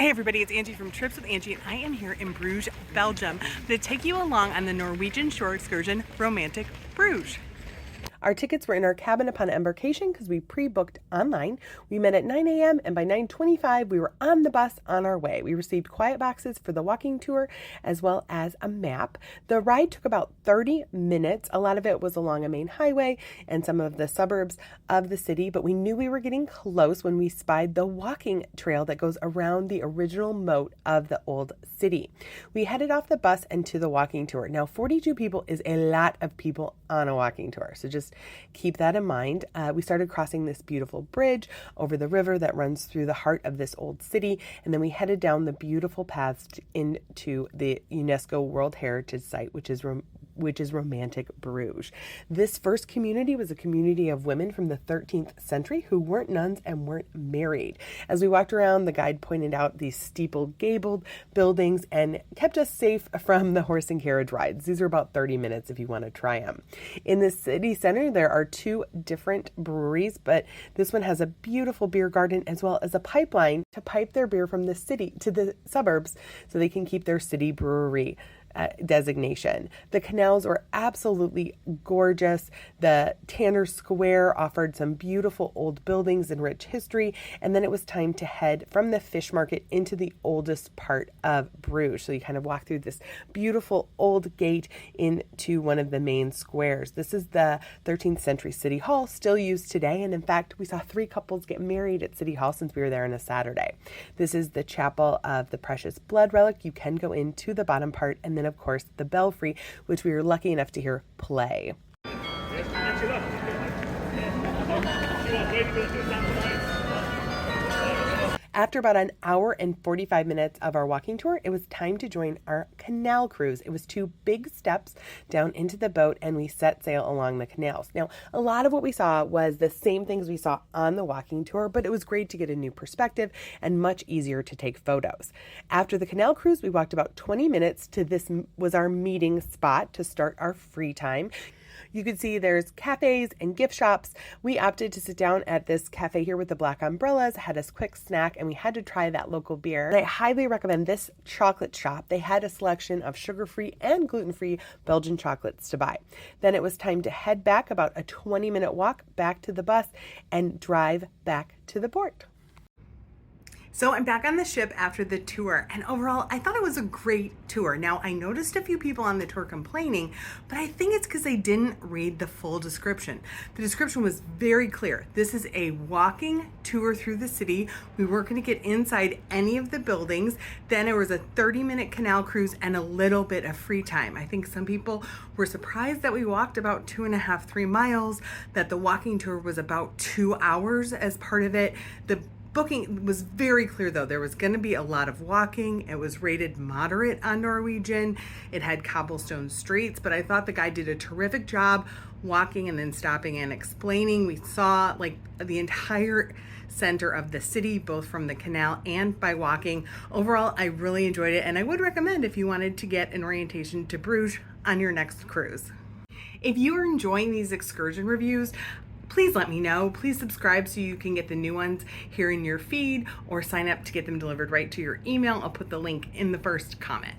Hey everybody, it's Angie from Trips with Angie, and I am here in Bruges, Belgium, to take you along on the Norwegian shore excursion, Romantic Bruges. Our tickets were in our cabin upon embarkation because we pre-booked online. We met at 9 a.m. and by 9:25 we were on the bus on our way. We received quiet boxes for the walking tour as well as a map. The ride took about 30 minutes. A lot of it was along a main highway and some of the suburbs of the city, but we knew we were getting close when we spied the walking trail that goes around the original moat of the old city. We headed off the bus and to the walking tour. Now, 42 people is a lot of people on a walking tour, so just keep that in mind. We started crossing this beautiful bridge over the river that runs through the heart of this old city, and then we headed down the beautiful paths into the UNESCO World Heritage Site, which is Romantic Bruges. This first community was a community of women from the 13th century who weren't nuns and weren't married. As we walked around, the guide pointed out these steepled gabled buildings and kept us safe from the horse and carriage rides. These are about 30 minutes if you want to try them. In the city center, there are two different breweries, but this one has a beautiful beer garden as well as a pipeline to pipe their beer from the city to the suburbs so they can keep their city brewery designation. The canals were absolutely gorgeous. The Tanner Square offered some beautiful old buildings and rich history, and then it was time to head from the fish market into the oldest part of Bruges. So you kind of walk through this beautiful old gate into one of the main squares. This is the 13th century City Hall, still used today, and in fact we saw 3 couples get married at City Hall since we were there on a Saturday. This is the Chapel of the Precious Blood Relic. You can go into the bottom part, and then of course the belfry, which we were lucky enough to hear play. After about an hour and 45 minutes of our walking tour, it was time to join our canal cruise. It was 2 big steps down into the boat, and we set sail along the canals. Now, a lot of what we saw was the same things we saw on the walking tour, but it was great to get a new perspective and much easier to take photos. After the canal cruise, we walked about 20 minutes to this was our meeting spot to start our free time. You can see there's cafes and gift shops. We opted to sit down at this cafe here with the black umbrellas, had a quick snack, and we had to try that local beer. And I highly recommend this chocolate shop. They had a selection of sugar-free and gluten-free Belgian chocolates to buy. Then it was time to head back, about a 20-minute walk back to the bus and drive back to the port. So I'm back on the ship after the tour, and overall I thought it was a great tour. Now, I noticed a few people on the tour complaining, but I think it's because they didn't read the full description. The description was very clear. This is a walking tour through the city. We weren't going to get inside any of the buildings. Then there was a 30-minute canal cruise and a little bit of free time. I think some people were surprised that we walked about 2.5, 3 miles, that the walking tour was about 2 hours as part of it. The booking was very clear though. There was going to be a lot of walking. It was rated moderate on Norwegian. It had cobblestone streets, but I thought the guy did a terrific job walking and then stopping and explaining. We saw like the entire center of the city, both from the canal and by walking. Overall, I really enjoyed it, and I would recommend if you wanted to get an orientation to Bruges on your next cruise. If you are enjoying these excursion reviews, please let me know. Please subscribe so you can get the new ones here in your feed, or sign up to get them delivered right to your email. I'll put the link in the first comment.